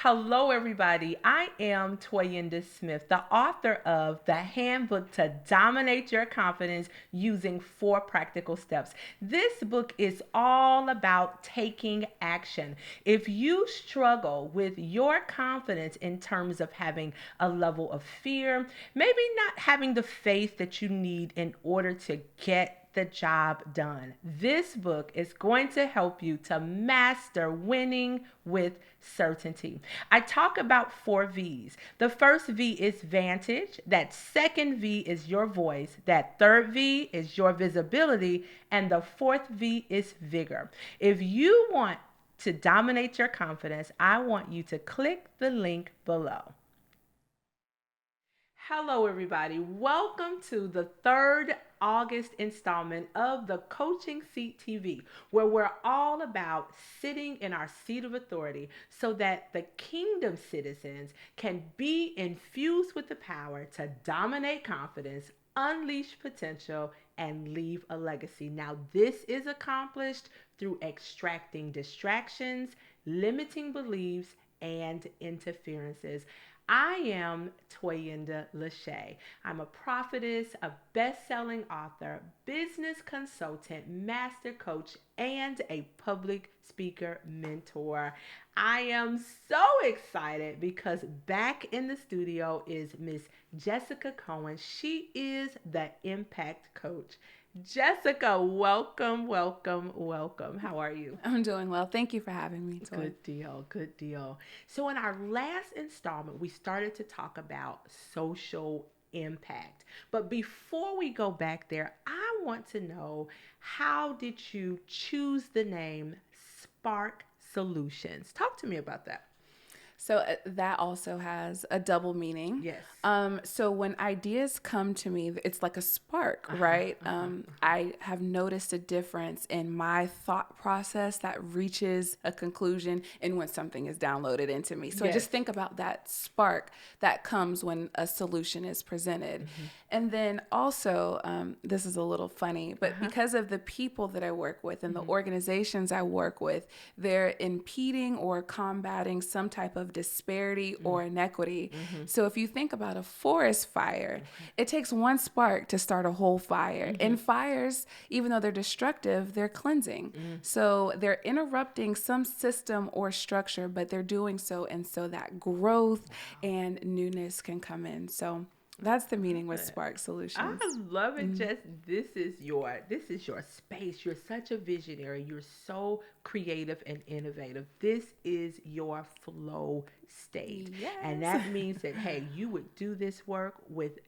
Hello, everybody. I am Toyinda Smith, the author of The Handbook to Dominate Your Confidence Using 4 Practical Steps. This book is all about taking action. If you struggle with your confidence in terms of having a level of fear, maybe not having the faith that you need in order to get the job done. This book is going to help you to master winning with certainty. I talk about 4 V's. The first V is vantage, that second V is your voice, that third V is your visibility, and the fourth V is vigor. If you want to dominate your confidence, I want you to click the link below. Hello, everybody. Welcome to the third August installment of the Coaching Seat TV, where we're all about sitting in our seat of authority so that the kingdom citizens can be infused with the power to dominate confidence, unleash potential, and leave a legacy. Now, this is accomplished through extracting distractions, limiting beliefs, and interferences. I am Toyinda LaShea. I'm a prophetess, a best-selling author, business consultant, master coach, and a public speaker mentor. I am so excited because back in the studio is Miss Jessica Cohen. She is the Impact Coach. Jessica, welcome, welcome, welcome. How are you? I'm doing well. Thank you for having me, Toy. Good deal, good deal. So, in our last installment, we started to talk about social impact. But before we go back there, I want to know, how did you choose the name Spark Solutions? Talk to me about that. So that also has a double meaning. Yes. So when ideas come to me, it's like a spark, Uh-huh, right? uh-huh. I have noticed a difference in my thought process that reaches a conclusion and when something is downloaded into me. So I Yes. just think about that spark that comes when a solution is presented. And then also, this is a little funny, but because of the people that I work with and the organizations I work with, they're impeding or combating some type of disparity or inequity. So if you think about a forest fire, it takes one spark to start a whole fire. And fires, even though they're destructive, they're cleansing. So they're interrupting some system or structure, but they're doing so, and so that growth and newness can come in. So that's the meaning with Spark I Solutions. love it. Just this is your space. You're such a visionary. You're so creative and innovative. This is your flow state. And Yes. that means that, hey, you would do this work with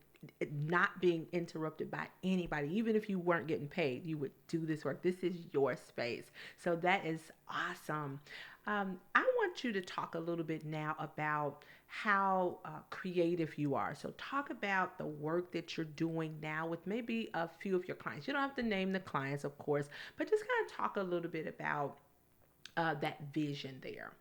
not being interrupted by anybody. Even if you weren't getting paid, you would do this work. This is your space. So that is awesome. I want you to talk a little bit now about how creative you are. So, talk about the work that you're doing now with maybe a few of your clients. You don't have to name the clients, of course, but just kind of talk a little bit about that vision there.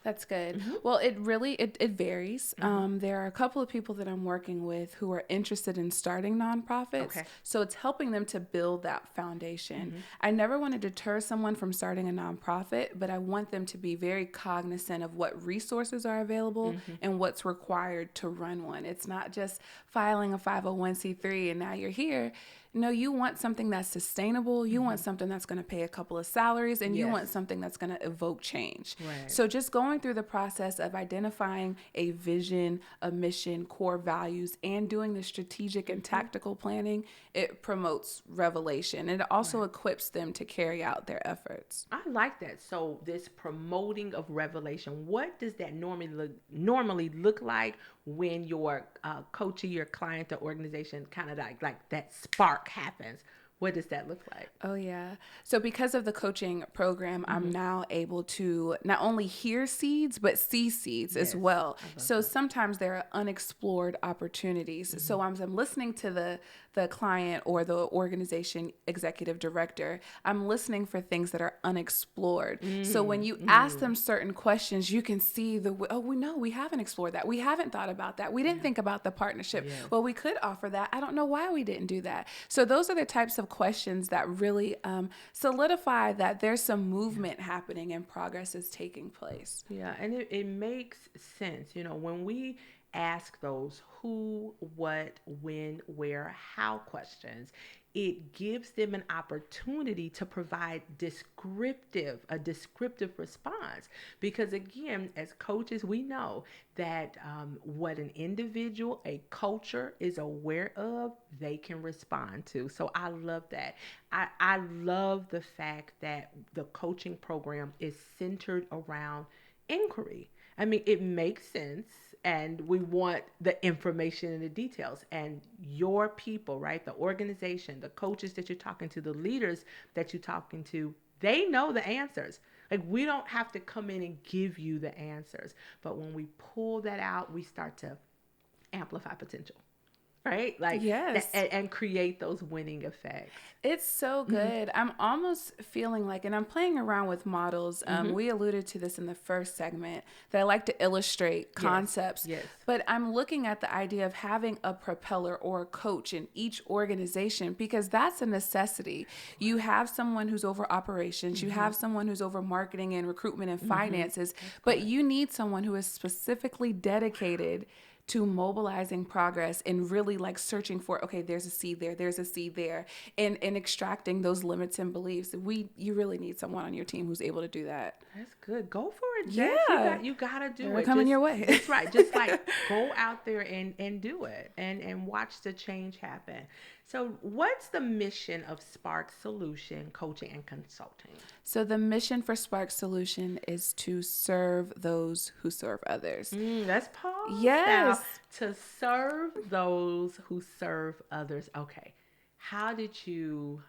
That's good. Mm-hmm. Well, it varies. There are a couple of people that I'm working with who are interested in starting nonprofits. Okay. So it's helping them to build that foundation. Mm-hmm. I never want to deter someone from starting a nonprofit, but I want them to be very cognizant of what resources are available and what's required to run one. It's not just filing a 501c3 and now you're here. No, you want something that's sustainable. You want something that's going to pay a couple of salaries, and you want Yes. something that's going to evoke change. Right. So just going through the process of identifying a vision, a mission, core values, and doing the strategic and tactical planning, it promotes revelation. And it also equips them to carry out their efforts. I like that. So this promoting of revelation, what does that normally look like when your coach or your client or organization kind of like that spark happens? What does that look like? Oh, yeah. So because of the coaching program, I'm now able to not only hear seeds, but see seeds as Yes, well. I love So that. sometimes there are unexplored opportunities. So I'm listening to the client or the organization executive director. I'm listening for things that are unexplored. So when you ask them certain questions, you can see oh, we know we haven't explored that. We haven't thought about that. We didn't think about the partnership. Yes. Well, we could offer that. I don't know why we didn't do that. So those are the types of questions that really solidify that there's some movement happening and progress is taking place. Yeah, and it makes sense. When we ask those who, what, when, where, how questions, it gives them an opportunity to provide a descriptive response. Because again, as coaches, we know that what an individual, a culture is aware of, they can respond to. So I love that. I love the fact that the coaching program is centered around inquiry. I mean, it makes sense, and we want the information and the details. And your people, right? The organization, the coaches that you're talking to, the leaders that you're talking to, they know the answers. Like, we don't have to come in and give you the answers. But when we pull that out, we start to amplify potential, right? Like, Yes. and create those winning effects. It's so good. I'm almost feeling like, and I'm playing around with models. We alluded to this in the first segment, that I like to illustrate concepts. Yes. But I'm looking at the idea of having a propeller or a coach in each organization, because that's a necessity. You have someone who's over operations, you have someone who's over marketing and recruitment and finances, but you need someone who is specifically dedicated to mobilizing progress and really like searching for, okay, there's a seed there, and extracting those limits and beliefs. You really need someone on your team who's able to do that. That's good. Go for it, Jess. Yeah. You gotta do They're it. coming your way. That's right. Just like go out there and do it and watch the change happen. So what's the mission of Spark Solution Coaching and Consulting? So the mission for Spark Solution is to serve those who serve others. Let's pause. Yes. Now, to serve those who serve others. Okay. How did you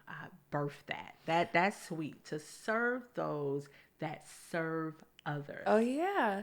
birth that? That's sweet. To serve those that serve others. Oh, yeah.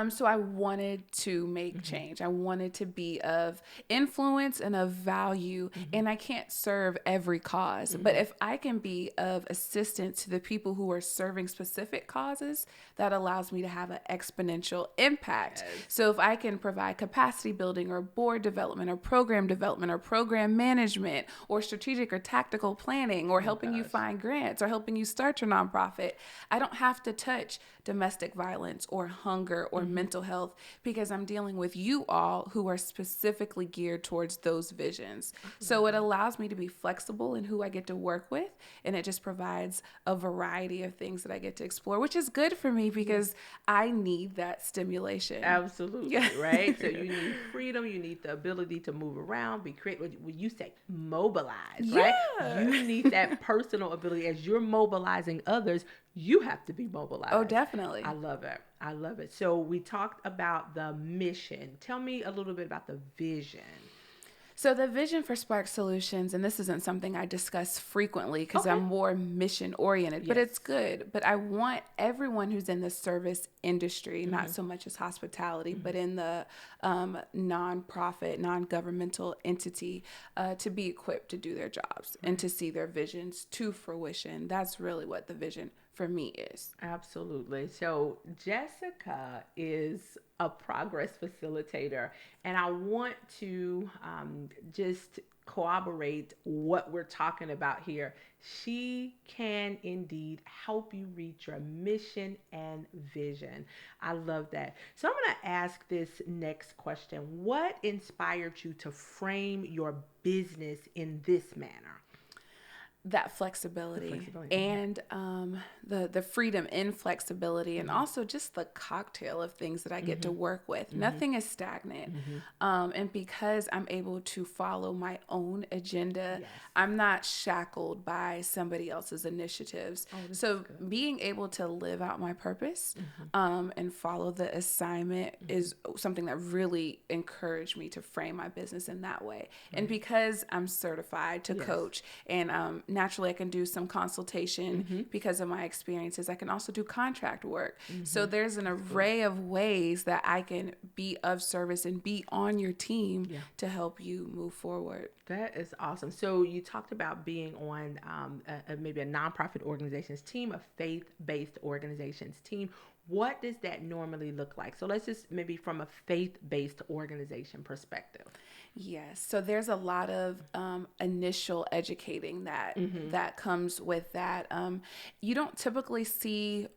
So I wanted to make change. I wanted to be of influence and of value. And I can't serve every cause. But if I can be of assistance to the people who are serving specific causes, that allows me to have an exponential impact. Yes. So if I can provide capacity building or board development or program management or strategic or tactical planning or helping you find grants or helping you start your nonprofit, I don't have to touch domestic violence or hunger or mental health, because I'm dealing with you all who are specifically geared towards those visions. So it allows me to be flexible in who I get to work with, and it just provides a variety of things that I get to explore, which is good for me because I need that stimulation. Absolutely, right? So you need freedom, you need the ability to move around, be creative. When you say mobilize, right? You need that personal ability. As you're mobilizing others, you have to be mobilized. Oh, definitely. I love it. I love it. So we talked about the mission. Tell me a little bit about the vision. So the vision for Spark Solutions, and this isn't something I discuss frequently because I'm more mission oriented, but it's good. But I want everyone who's in the service industry, not so much as hospitality, but in the nonprofit, non-governmental entity, to be equipped to do their jobs and to see their visions to fruition. That's really what the vision for me is. Absolutely. So Jessica is a progress facilitator, and I want to just corroborate what we're talking about here. She can indeed help you reach your mission and vision. I love that. So I'm going to ask this next question. What inspired you to frame your business in this manner? That flexibility. And the freedom in flexibility, and also just the cocktail of things that I get to work with. Nothing is stagnant. And because I'm able to follow my own agenda, I'm not shackled by somebody else's initiatives. So being able to live out my purpose and follow the assignment is something that really encouraged me to frame my business in that way. And because I'm certified to coach, and naturally I can do some consultation because of my experiences, I can also do contract work. So there's an array of ways that I can be of service and be on your team to help you move forward. That is awesome. So you talked about being on maybe a nonprofit organization's team, a faith-based organization's team. what does that normally look like? So let's just maybe from a faith-based organization perspective. Yes. So there's a lot of initial educating that comes with that. You don't typically see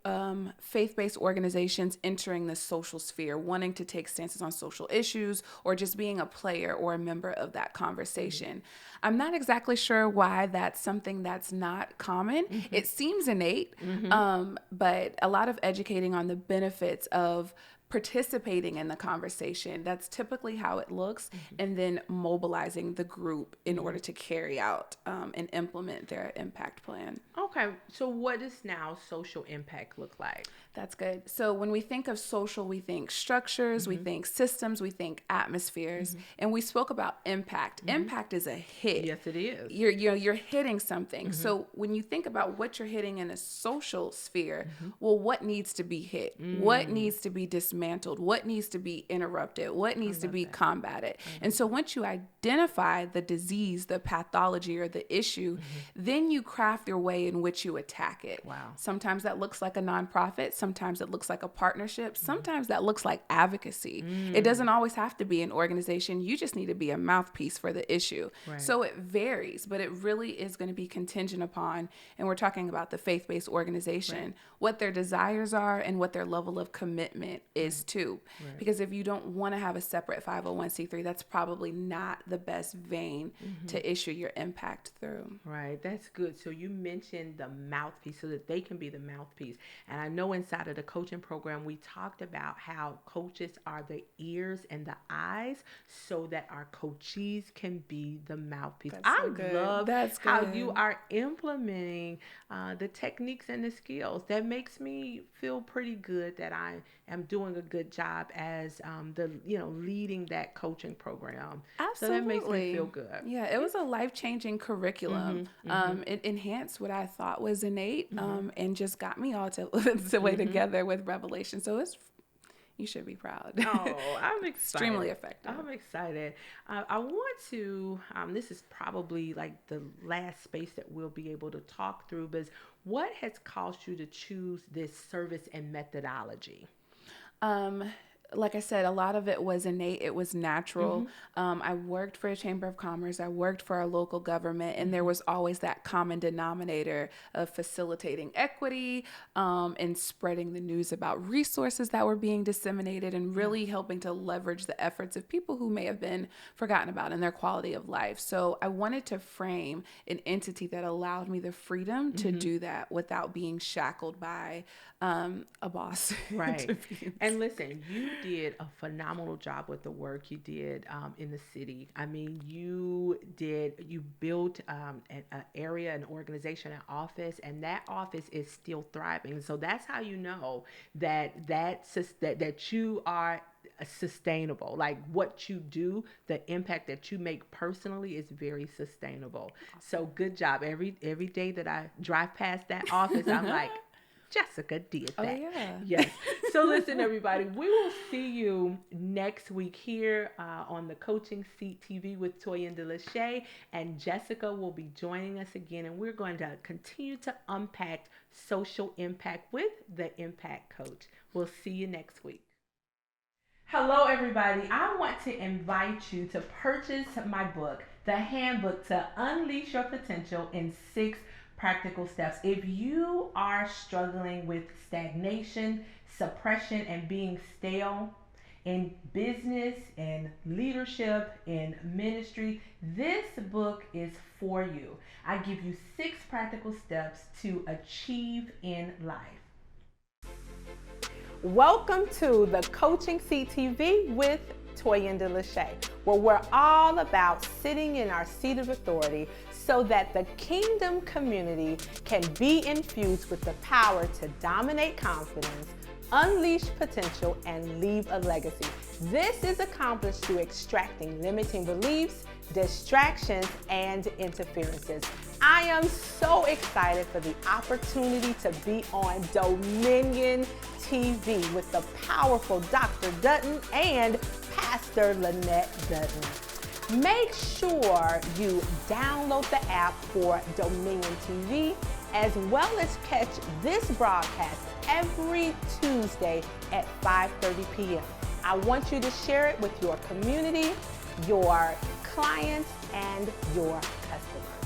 faith-based organizations entering the social sphere, wanting to take stances on social issues or just being a player or a member of that conversation. I'm not exactly sure why that's something that's not common. It seems innate, but a lot of educating on the benefits of participating in the conversation. That's typically how it looks. And then mobilizing the group in order to carry out and implement their impact plan. Okay, so what does now social impact look like? That's good. So when we think of social, we think structures, we think systems, we think atmospheres, and we spoke about impact. Impact is a hit. Yes, it is. You're hitting something. So when you think about what you're hitting in a social sphere, well, what needs to be hit? What needs to be dismantled? What needs to be interrupted? What needs to be combated? And so once you identify the disease, the pathology, or the issue, then you craft your way in which you attack it. Wow. Sometimes that looks like a nonprofit. Sometimes it looks like a partnership. Sometimes that looks like advocacy. It doesn't always have to be an organization. You just need to be a mouthpiece for the issue. Right. So it varies, but it really is going to be contingent upon, and we're talking about the faith-based organization, what their desires are and what their level of commitment is too. Because if you don't want to have a separate 501c3, that's probably not the best vein to issue your impact through. Right, that's good. So you mentioned the mouthpiece so that they can be the mouthpiece. And I know inside of the coaching program, we talked about how coaches are the ears and the eyes so that our coachees can be the mouthpiece. That's so good. Love That's how good. you are implementing the techniques and the skills. That makes me feel pretty good that I am doing a good job as leading that coaching program. Absolutely. So that makes me feel good. Yeah, it was a life-changing curriculum. It enhanced what I thought was innate and just got me all to way together with revelation. So you should be proud. Oh, I'm excited. Extremely effective. I'm excited. I want to, this is probably like the last space that we'll be able to talk through, but what has caused you to choose this service and methodology? Like I said, a lot of it was innate. It was natural. I worked for a chamber of commerce. I worked for a local government, and there was always that common denominator of facilitating equity and spreading the news about resources that were being disseminated and really helping to leverage the efforts of people who may have been forgotten about in their quality of life. So I wanted to frame an entity that allowed me the freedom to do that without being shackled by a boss. Right. And listen, you did a phenomenal job with the work you did in the city. I mean, you built an area, an organization, an office, and that office is still thriving. So that's how you know that you are sustainable. Like what you do, the impact that you make personally is very sustainable. So good job. Every day that I drive past that office, I'm like, Jessica did that. Oh, yeah. Yes. So listen, everybody, we will see you next week here on the Coaching Seat TV with Toyinda LaShea, and Jessica will be joining us again, and we're going to continue to unpack social impact with the Impact Coach. We'll see you next week. Hello, everybody. I want to invite you to purchase my book, The Handbook to Unleash Your Potential in 6 Practical Steps. If you are struggling with stagnation, suppression, and being stale in business and leadership and ministry, this book is for you. I give you 6 practical steps to achieve in life. Welcome to the Coaching Seat TV with Toyinda LaShea, where we're all about sitting in our seat of authority so that the kingdom community can be infused with the power to dominate confidence, unleash potential, and leave a legacy. This is accomplished through extracting limiting beliefs, distractions, and interferences. I am so excited for the opportunity to be on Dominion TV with the powerful Dr. Dutton and Pastor Lynette Dutton. Make sure you download the app for Dominion TV as well as catch this broadcast every Tuesday at 5:30 p.m. I want you to share it with your community, your clients, and your customers.